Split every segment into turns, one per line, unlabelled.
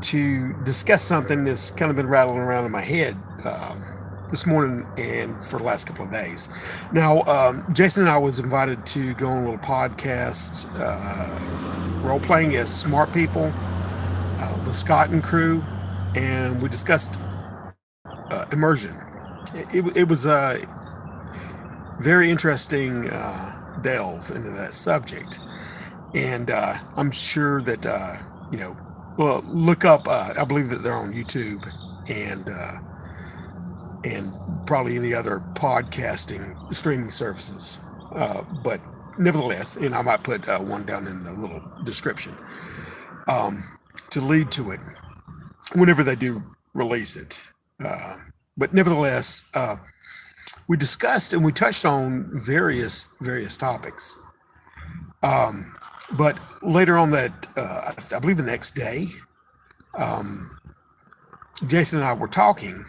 to discuss something that's kind of been rattling around in my head this morning and for the last couple of days. Now, Jason and I was invited to go on a little podcast, role playing as smart people with Scott and crew, and we discussed immersion. It was a very interesting delve into that subject, and I'm sure that well, look up. I believe that they're on YouTube and probably any other podcasting streaming services. But nevertheless, and I might put one down in the little description um, to lead to it whenever they do release it. But nevertheless, we discussed and we touched on various topics. But later on that, I believe the next day, Jason and I were talking,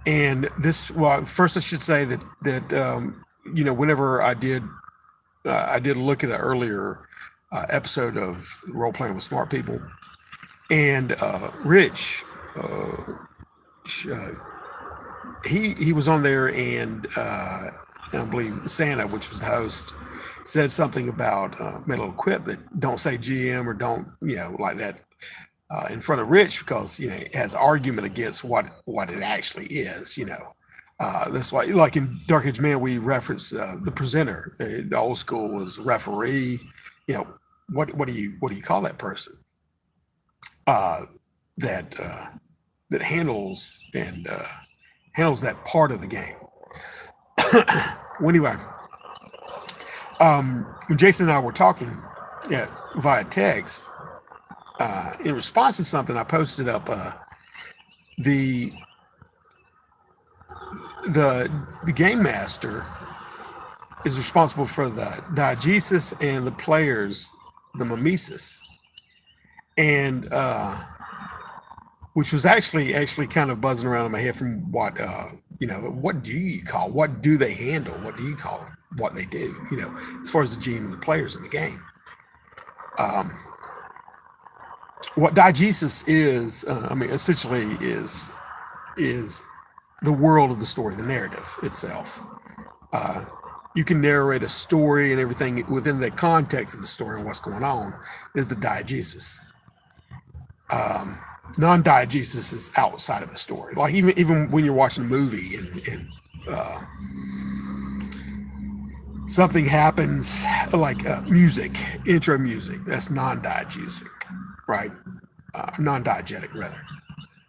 and this. Well, first I should say that whenever I did look at an earlier episode of role playing with smart people, and Rich, uh, he was on there, and I believe Santa, which was the host, said something about made a little quip that don't say GM or don't like that in front of Rich because it has argument against what it actually is. That's why, like in Dark Age Man, we reference the presenter. The old school was referee. You know, what do you call that person uh, that that handles that part of the game? Well, anyway, when Jason and I were talking, yeah, via text, in response to something, I posted up the the game master is responsible for the Diegesis and the players the Mimesis, and which was actually kind of buzzing around in my head from what do you call, what do they handle, what do you call what they do, as far as the GM and the players in the game. Um, what Diegesis is, essentially is the world of the story, the narrative itself. Uh, you can narrate a story and everything within the context of the story and what's going on is the diegesis. Um, Non-diegesis is outside of the story. Like even when you're watching a movie and something happens, like music, intro music, that's non-diegesic, right? Non-diegetic rather.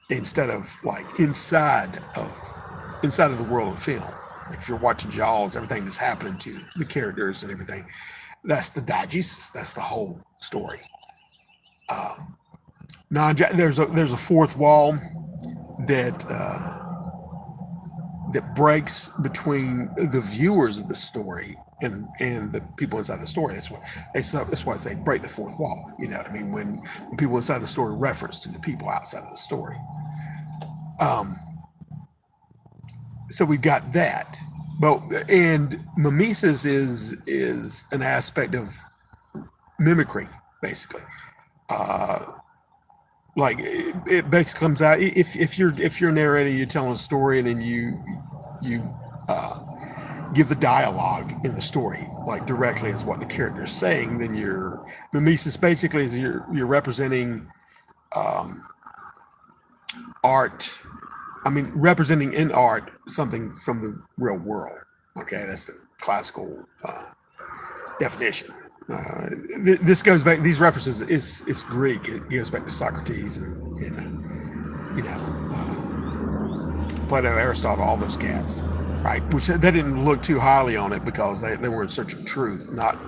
Instead of like inside of the world of film. Like if you're watching Jaws, everything that's happening to the characters and everything, that's the diegesis. That's the whole story. Um, there's a fourth wall that that breaks between the viewers of the story and the people inside the story. That's why I say break the fourth wall. You know what I mean? When people inside the story reference to the people outside of the story. Um, so we've got that. But and mimesis is an aspect of mimicry, basically. Uh, like it basically comes out if you're narrating, you're telling a story, and then you give the dialogue in the story like directly as what the character is saying. Then your mimesis basically is you're representing um, art. Representing in art something from the real world. Okay, that's the classical definition. This goes back. These references is Greek. It goes back to Socrates and Plato, Aristotle, all those cats, right? Which they didn't look too highly on it because they were in search of truth, not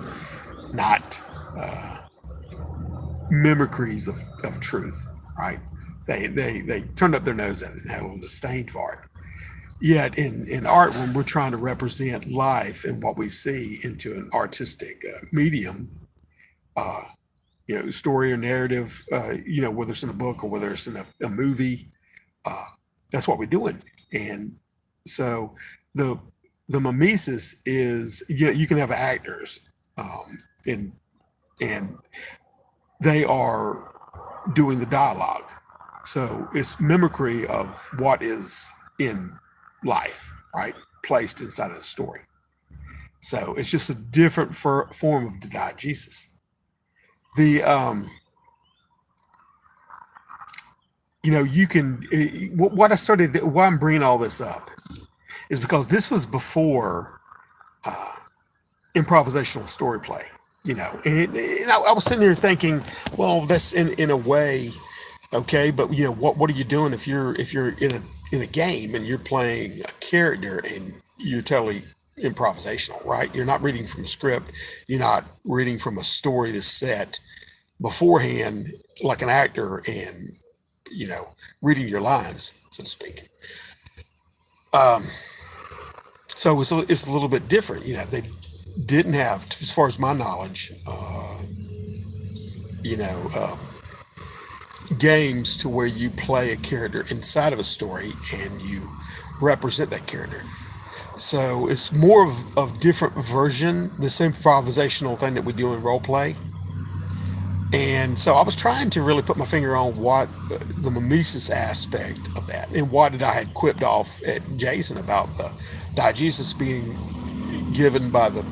mimicries of truth, right? They turned up their nose at it and had a little disdain for it. Yet in art, when we're trying to represent life and what we see into an artistic medium, uh, story or narrative, whether it's in a book or whether it's in a movie, uh, that's what we're doing. And so the the mimesis is, you can have actors, and and they are doing the dialogue. So it's mimicry of what is in life, right? Placed inside of the story. So it's just a different form of the diegesis. The you can what I started. Why I'm bringing all this up is because this was before improvisational story play. And I was sitting there thinking, well, that's in a way okay, but what are you doing if you're in a game and you're playing a character and you're totally improvisational, right? You're not reading from a script, you're not reading from a story that's set beforehand like an actor and reading your lines, so to speak. So it's a little bit different. They didn't have, as far as my knowledge, games to where you play a character inside of a story and you represent that character. So it's more of different version, this improvisational thing that we do in role play. And so I was trying to really put my finger on what the mimesis aspect of that, and what did I had quipped off at Jason about the diegesis being given by the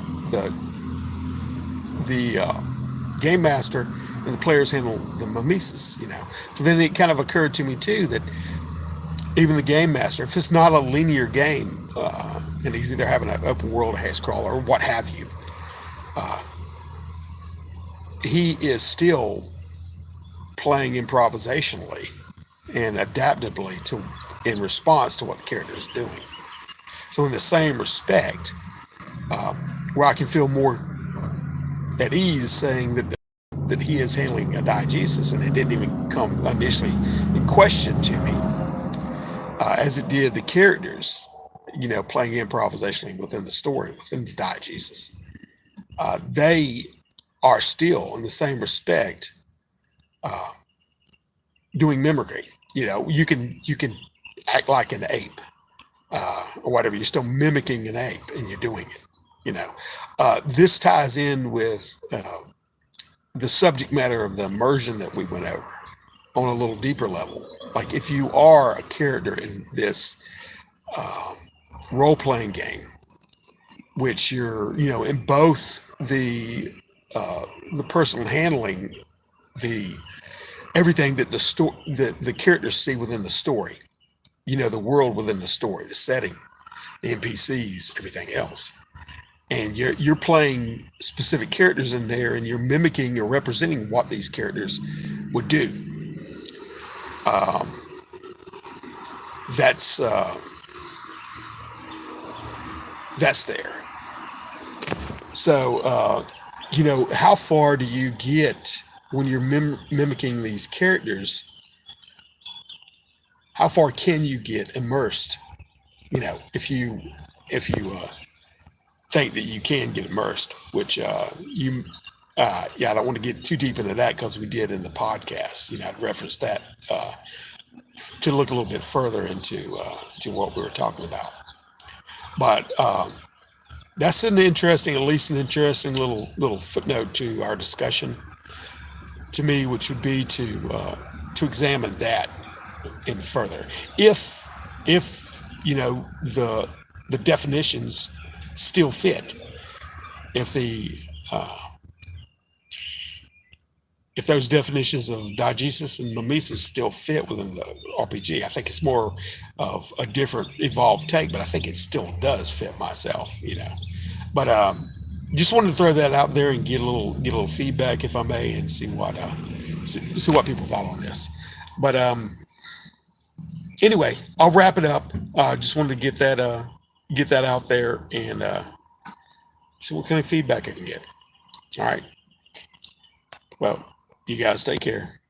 game master, and the players handle the mimesis. But then it kind of occurred to me too that even the game master, if it's not a linear game, and he's either having an open world, a hex crawler, or what have you, he is still playing improvisationally and adaptively in response to what the character is doing. So in the same respect, where I can feel more at ease saying that he is handling a diegesis, and it didn't even come initially in question to me, as it did the characters, playing improvisationally within the story, within the diegesis. They are still, in the same respect, doing mimicry. You can act like an ape, or whatever. You're still mimicking an ape, and you're doing it. This ties in with the subject matter of the immersion that we went over on a little deeper level. Like if you are a character in this role-playing game, which you're, in both the person handling everything that the characters see within the story, the world within the story, the setting, the NPCs, everything else. And you're playing specific characters in there, and you're mimicking or representing what these characters would do. That's there. So how far do you get when you're mimicking these characters? How far can you get immersed? If you think that you can get immersed, which I don't want to get too deep into that because we did in the podcast. I'd reference that to look a little bit further into what we were talking about. But that's at least an interesting little footnote to our discussion to me, which would be to examine that in further. If the definitions still fit, if those definitions of diegesis and mimesis still fit within the RPG, I think it's more of a different evolved take, but I think it still does fit myself, But just wanted to throw that out there and get a little feedback, if I may, and see what people thought on this. But anyway, I'll wrap it up. Just wanted to get that out there and see what kind of feedback I can get. All right. Well, you guys take care.